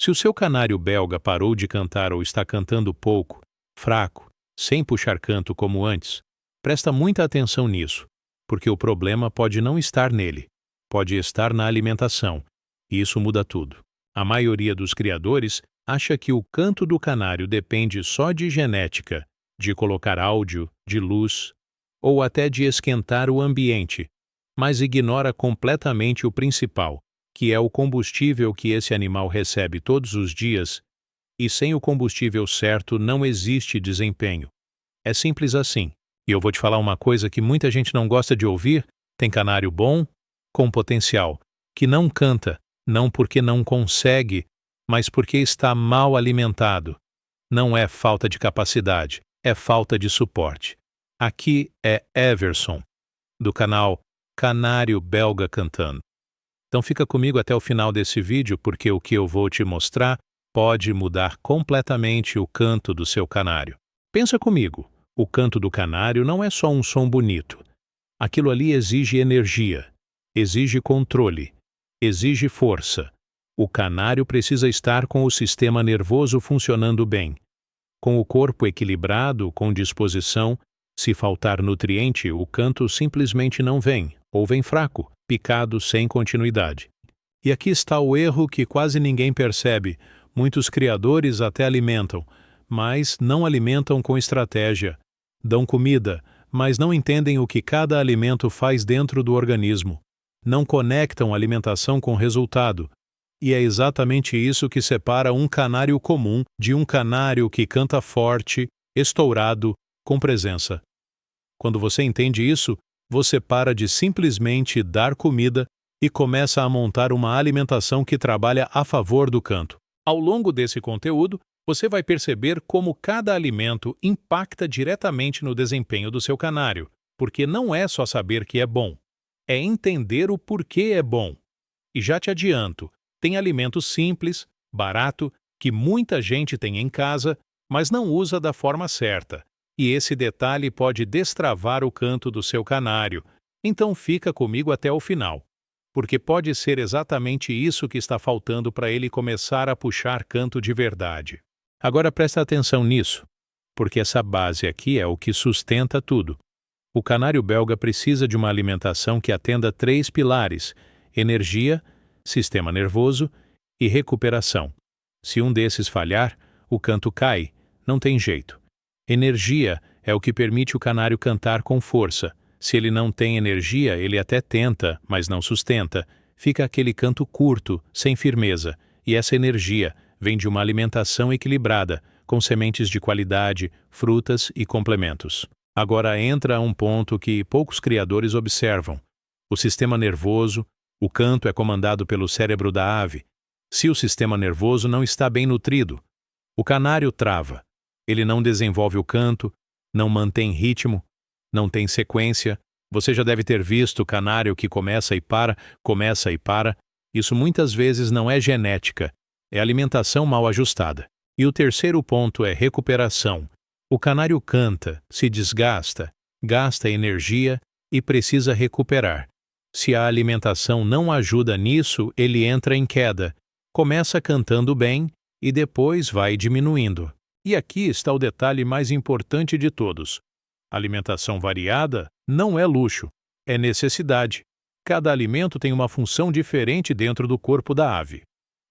Se o seu canário belga parou de cantar ou está cantando pouco, fraco, sem puxar canto como antes, presta muita atenção nisso, porque o problema pode não estar nele, pode estar na alimentação, e isso muda tudo. A maioria dos criadores acha que o canto do canário depende só de genética, de colocar áudio, de luz, ou até de esquentar o ambiente, mas ignora completamente o principal, que é o combustível que esse animal recebe todos os dias, e sem o combustível certo não existe desempenho. É simples assim. E eu vou te falar uma coisa que muita gente não gosta de ouvir: tem canário bom, com potencial, que não canta, não porque não consegue, mas porque está mal alimentado. Não é falta de capacidade, é falta de suporte. Aqui é Everson, do canal Canário Belga Cantando. Então fica comigo até o final desse vídeo, porque o que eu vou te mostrar pode mudar completamente o canto do seu canário. Pensa comigo, o canto do canário não é só um som bonito. Aquilo ali exige energia, exige controle, exige força. O canário precisa estar com o sistema nervoso funcionando bem, com o corpo equilibrado, com disposição. Se faltar nutriente, o canto simplesmente não vem, ou vem fraco, picado, sem continuidade. E aqui está o erro que quase ninguém percebe. Muitos criadores até alimentam, mas não alimentam com estratégia. Dão comida, mas não entendem o que cada alimento faz dentro do organismo. Não conectam a alimentação com resultado. E é exatamente isso que separa um canário comum de um canário que canta forte, estourado, com presença. Quando você entende isso, você para de simplesmente dar comida e começa a montar uma alimentação que trabalha a favor do canto. Ao longo desse conteúdo, você vai perceber como cada alimento impacta diretamente no desempenho do seu canário, porque não é só saber que é bom, é entender o porquê é bom. E já te adianto, tem alimento simples, barato, que muita gente tem em casa, mas não usa da forma certa. E esse detalhe pode destravar o canto do seu canário. Então fica comigo até o final, porque pode ser exatamente isso que está faltando para ele começar a puxar canto de verdade. Agora presta atenção nisso, porque essa base aqui é o que sustenta tudo. O canário belga precisa de uma alimentação que atenda 3 pilares: energia, sistema nervoso e recuperação. Se um desses falhar, o canto cai, não tem jeito. Energia é o que permite o canário cantar com força. Se ele não tem energia, ele até tenta, mas não sustenta. Fica aquele canto curto, sem firmeza. E essa energia vem de uma alimentação equilibrada, com sementes de qualidade, frutas e complementos. Agora entra um ponto que poucos criadores observam. O sistema nervoso. O canto é comandado pelo cérebro da ave. Se o sistema nervoso não está bem nutrido, o canário trava. Ele não desenvolve o canto, não mantém ritmo, não tem sequência. Você já deve ter visto canário que começa e para. Isso muitas vezes não é genética, é alimentação mal ajustada. E o terceiro ponto é recuperação. O canário canta, se desgasta, gasta energia e precisa recuperar. Se a alimentação não ajuda nisso, ele entra em queda. Começa cantando bem e depois vai diminuindo. E aqui está o detalhe mais importante de todos. Alimentação variada não é luxo, é necessidade. Cada alimento tem uma função diferente dentro do corpo da ave.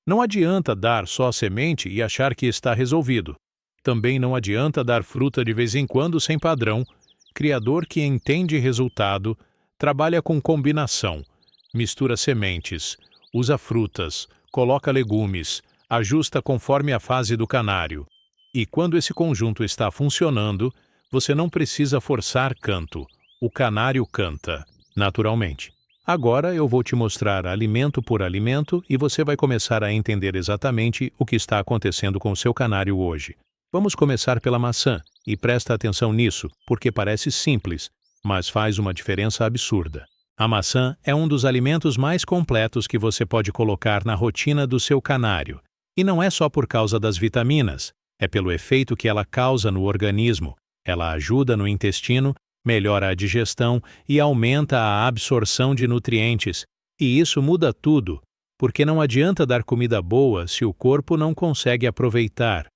Não adianta dar só semente e achar que está resolvido. Também não adianta dar fruta de vez em quando sem padrão. Criador que entende resultado, trabalha com combinação, mistura sementes, usa frutas, coloca legumes, ajusta conforme a fase do canário. E quando esse conjunto está funcionando, você não precisa forçar canto. O canário canta, naturalmente. Agora eu vou te mostrar alimento por alimento e você vai começar a entender exatamente o que está acontecendo com o seu canário hoje. Vamos começar pela maçã, e presta atenção nisso, porque parece simples, mas faz uma diferença absurda. A maçã é um dos alimentos mais completos que você pode colocar na rotina do seu canário. E não é só por causa das vitaminas, é pelo efeito que ela causa no organismo. Ela ajuda no intestino, melhora a digestão e aumenta a absorção de nutrientes. E isso muda tudo. porque não adianta dar comida boa se o corpo não consegue aproveitar.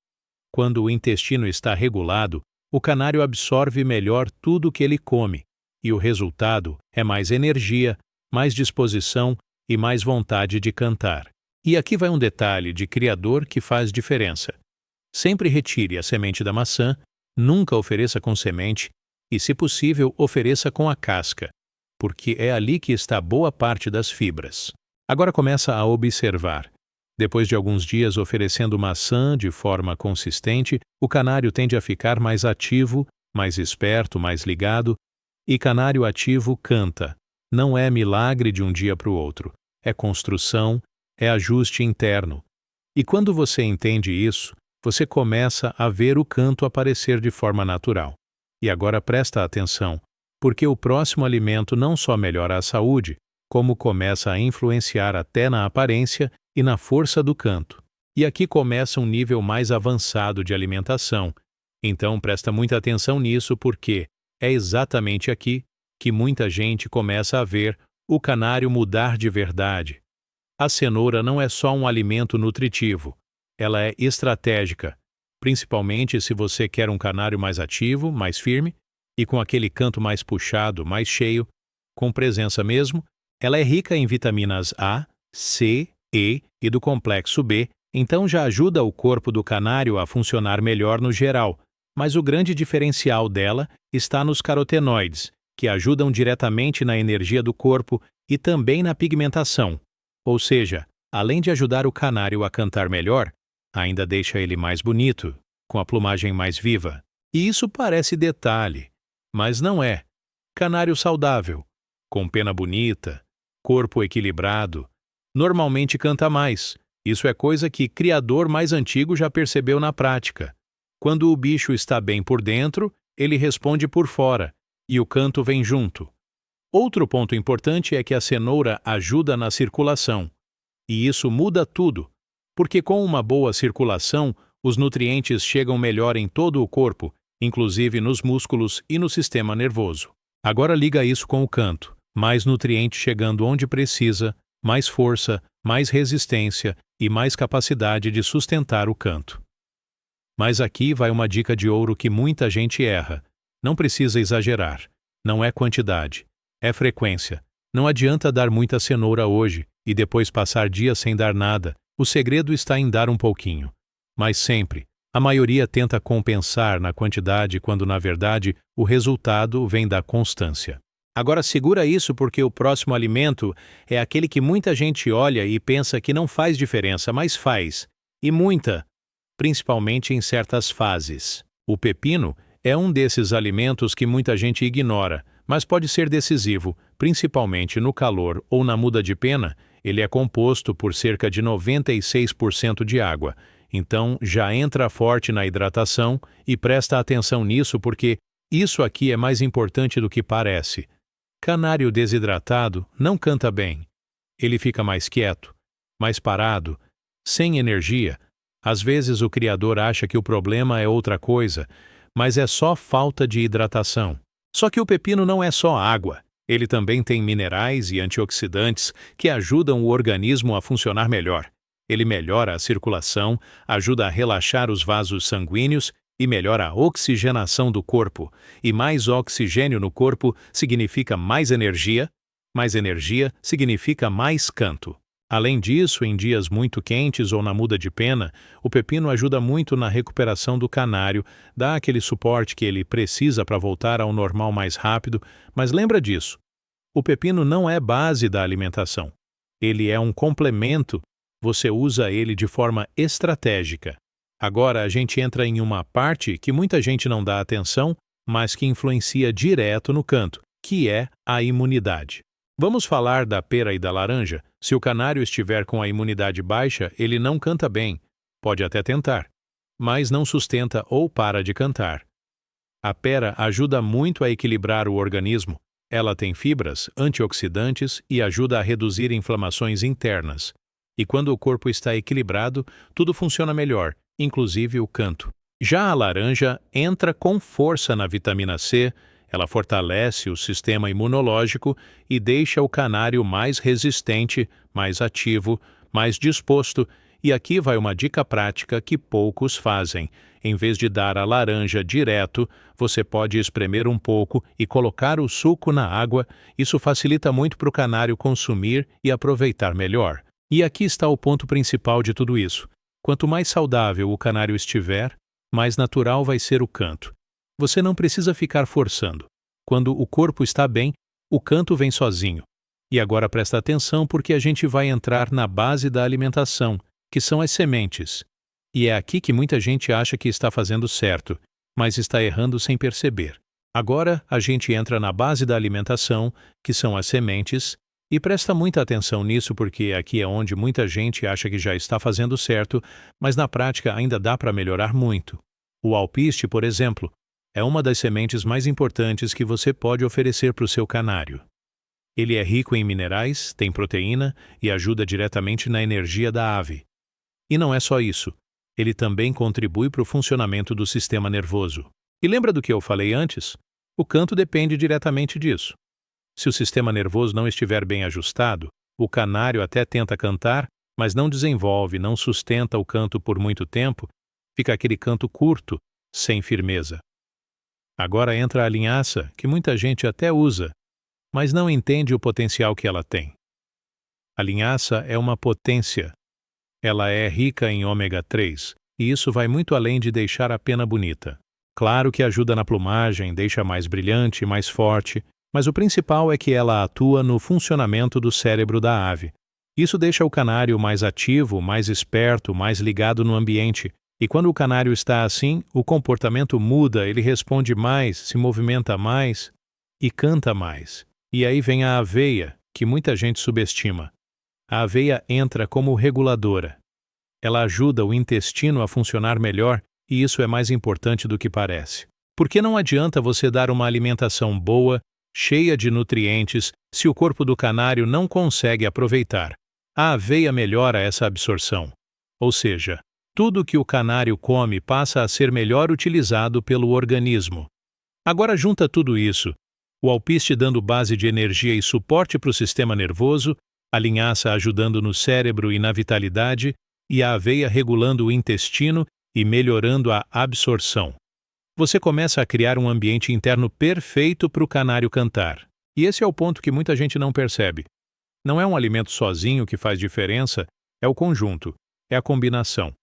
Quando o intestino está regulado, o canário absorve melhor tudo que ele come, e o resultado é mais energia, mais disposição e mais vontade de cantar. E aqui vai um detalhe de criador que faz diferença. Sempre retire a semente da maçã, nunca ofereça com semente e, se possível, ofereça com a casca, porque é ali que está boa parte das fibras. Agora começa a observar. Depois de alguns dias oferecendo maçã de forma consistente, o canário tende a ficar mais ativo, mais esperto, mais ligado, e canário ativo canta. Não é milagre de um dia para o outro, é construção, é ajuste interno. E quando você entende isso, você começa a ver o canto aparecer de forma natural. E agora presta atenção, porque o próximo alimento não só melhora a saúde, como começa a influenciar até na aparência e na força do canto. E aqui começa um nível mais avançado de alimentação. Então presta muita atenção nisso, porque é exatamente aqui que muita gente começa a ver o canário mudar de verdade. A cenoura não é só um alimento nutritivo, ela é estratégica, principalmente se você quer um canário mais ativo, mais firme, e com aquele canto mais puxado, mais cheio, com presença mesmo. Ela é rica em vitaminas A, C, E e do complexo B, então já ajuda o corpo do canário a funcionar melhor no geral, mas o grande diferencial dela está nos carotenoides, que ajudam diretamente na energia do corpo e também na pigmentação. Ou seja, além de ajudar o canário a cantar melhor, ainda deixa ele mais bonito, com a plumagem mais viva. E isso parece detalhe, mas não é. Canário saudável, com pena bonita, corpo equilibrado, normalmente canta mais. Isso é coisa que criador mais antigo já percebeu na prática. Quando o bicho está bem por dentro, ele responde por fora, e o canto vem junto. Outro ponto importante é que a cenoura ajuda na circulação. E isso muda tudo, porque com uma boa circulação, os nutrientes chegam melhor em todo o corpo, inclusive nos músculos e no sistema nervoso. Agora liga isso com o canto. Mais nutriente chegando onde precisa, mais força, mais resistência e mais capacidade de sustentar o canto. Mas aqui vai uma dica de ouro que muita gente erra. Não precisa exagerar. Não é quantidade, é frequência. Não adianta dar muita cenoura hoje e depois passar dias sem dar nada. O segredo está em dar um pouquinho. Mas sempre, a maioria tenta compensar na quantidade quando, na verdade, o resultado vem da constância. Agora segura isso, porque o próximo alimento é aquele que muita gente olha e pensa que não faz diferença, mas faz. E muita, principalmente em certas fases. O pepino é um desses alimentos que muita gente ignora, mas pode ser decisivo, principalmente no calor ou na muda de pena. Ele é composto por cerca de 96% de água. Então já entra forte na hidratação e presta atenção nisso, porque isso aqui é mais importante do que parece. Canário desidratado não canta bem. Ele fica mais quieto, mais parado, sem energia. Às vezes o criador acha que o problema é outra coisa, mas é só falta de hidratação. Só que o pepino não é só água. Ele também tem minerais e antioxidantes que ajudam o organismo a funcionar melhor. Ele melhora a circulação, ajuda a relaxar os vasos sanguíneos e melhora a oxigenação do corpo. E mais oxigênio no corpo significa mais energia significa mais canto. Além disso, em dias muito quentes ou na muda de pena, o pepino ajuda muito na recuperação do canário, dá aquele suporte que ele precisa para voltar ao normal mais rápido, mas lembra disso, o pepino não é base da alimentação. Ele é um complemento, você usa ele de forma estratégica. Agora a gente entra em uma parte que muita gente não dá atenção, mas que influencia direto no canto, que é a imunidade. Vamos falar da pera e da laranja. Se o canário estiver com a imunidade baixa, ele não canta bem. Pode até tentar, mas não sustenta ou para de cantar. A pera ajuda muito a equilibrar o organismo. Ela tem fibras, antioxidantes e ajuda a reduzir inflamações internas. E quando o corpo está equilibrado, tudo funciona melhor, inclusive o canto. Já a laranja entra com força na vitamina C. Ela fortalece o sistema imunológico e deixa o canário mais resistente, mais ativo, mais disposto, e aqui vai uma dica prática que poucos fazem. Em vez de dar a laranja direto, você pode espremer um pouco e colocar o suco na água. Isso facilita muito para o canário consumir e aproveitar melhor. E aqui está o ponto principal de tudo isso. Quanto mais saudável o canário estiver, mais natural vai ser o canto. Você não precisa ficar forçando. Quando o corpo está bem, o canto vem sozinho. E agora presta atenção porque a gente vai entrar na base da alimentação, que são as sementes. E é aqui que muita gente acha que está fazendo certo, mas está errando sem perceber. Agora a gente entra na base da alimentação, que são as sementes, e presta muita atenção nisso porque aqui é onde muita gente acha que já está fazendo certo, mas na prática ainda dá para melhorar muito. O alpiste, por exemplo, é uma das sementes mais importantes que você pode oferecer para o seu canário. Ele é rico em minerais, tem proteína e ajuda diretamente na energia da ave. E não é só isso. Ele também contribui para o funcionamento do sistema nervoso. E lembra do que eu falei antes? O canto depende diretamente disso. Se o sistema nervoso não estiver bem ajustado, o canário até tenta cantar, mas não desenvolve, não sustenta o canto por muito tempo, fica aquele canto curto, sem firmeza. Agora entra a linhaça, que muita gente até usa, mas não entende o potencial que ela tem. A linhaça é uma potência. Ela é rica em ômega 3, e isso vai muito além de deixar a pena bonita. Claro que ajuda na plumagem, deixa mais brilhante, mais forte, mas o principal é que ela atua no funcionamento do cérebro da ave. Isso deixa o canário mais ativo, mais esperto, mais ligado no ambiente. E quando o canário está assim, o comportamento muda, ele responde mais, se movimenta mais e canta mais. E aí vem a aveia, que muita gente subestima. A aveia entra como reguladora. Ela ajuda o intestino a funcionar melhor e isso é mais importante do que parece. Porque não adianta você dar uma alimentação boa, cheia de nutrientes, se o corpo do canário não consegue aproveitar. A aveia melhora essa absorção. Ou seja, tudo que o canário come passa a ser melhor utilizado pelo organismo. Agora junta tudo isso, o alpiste dando base de energia e suporte para o sistema nervoso, a linhaça ajudando no cérebro e na vitalidade, e a aveia regulando o intestino e melhorando a absorção. Você começa a criar um ambiente interno perfeito para o canário cantar. E esse é o ponto que muita gente não percebe. Não é um alimento sozinho que faz diferença, é o conjunto, é a combinação.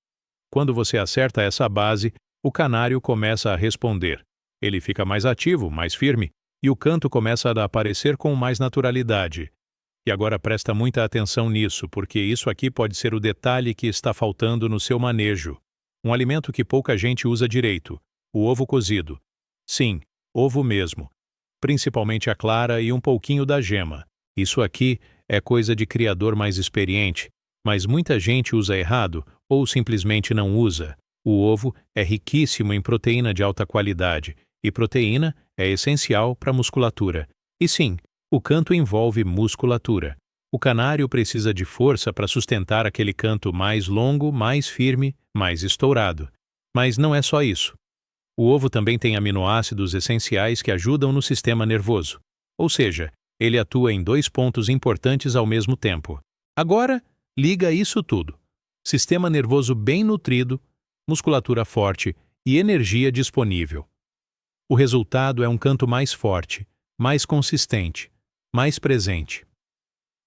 Quando você acerta essa base, o canário começa a responder. Ele fica mais ativo, mais firme, e o canto começa a aparecer com mais naturalidade. E agora presta muita atenção nisso, porque isso aqui pode ser o detalhe que está faltando no seu manejo. Um alimento que pouca gente usa direito, o ovo cozido. Sim, ovo mesmo. Principalmente a clara e um pouquinho da gema. Isso aqui é coisa de criador mais experiente, mas muita gente usa errado ou simplesmente não usa. O ovo é riquíssimo em proteína de alta qualidade, e proteína é essencial para a musculatura. E sim, o canto envolve musculatura. O canário precisa de força para sustentar aquele canto mais longo, mais firme, mais estourado. Mas não é só isso. O ovo também tem aminoácidos essenciais que ajudam no sistema nervoso. Ou seja, ele atua em 2 pontos importantes ao mesmo tempo. Agora, liga isso tudo. Sistema nervoso bem nutrido, musculatura forte e energia disponível. O resultado é um canto mais forte, mais consistente, mais presente.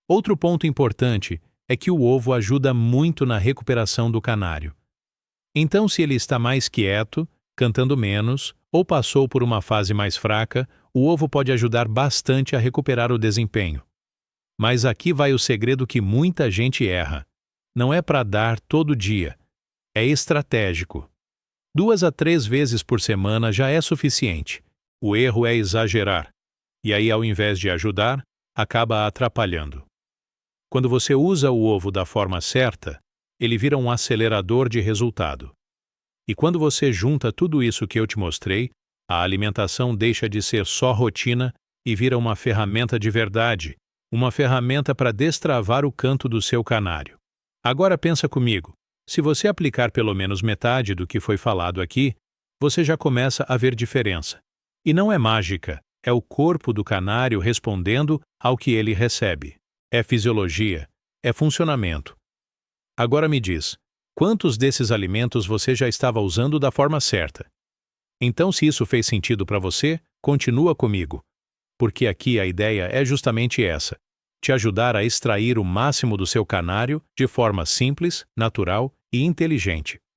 Outro ponto importante é que o ovo ajuda muito na recuperação do canário. Então, se ele está mais quieto, cantando menos, ou passou por uma fase mais fraca, o ovo pode ajudar bastante a recuperar o desempenho. Mas aqui vai o segredo que muita gente erra. Não é para dar todo dia. É estratégico. 2 a 3 vezes por semana já é suficiente. O erro é exagerar. E aí, ao invés de ajudar, acaba atrapalhando. Quando você usa o ovo da forma certa, ele vira um acelerador de resultado. E quando você junta tudo isso que eu te mostrei, a alimentação deixa de ser só rotina e vira uma ferramenta de verdade, uma ferramenta para destravar o canto do seu canário. Agora pensa comigo, se você aplicar pelo menos metade do que foi falado aqui, você já começa a ver diferença. E não é mágica, é o corpo do canário respondendo ao que ele recebe. É fisiologia, é funcionamento. Agora me diz, quantos desses alimentos você já estava usando da forma certa? Então, se isso fez sentido para você, continua comigo. Porque aqui a ideia é justamente essa: te ajudar a extrair o máximo do seu canário de forma simples, natural e inteligente.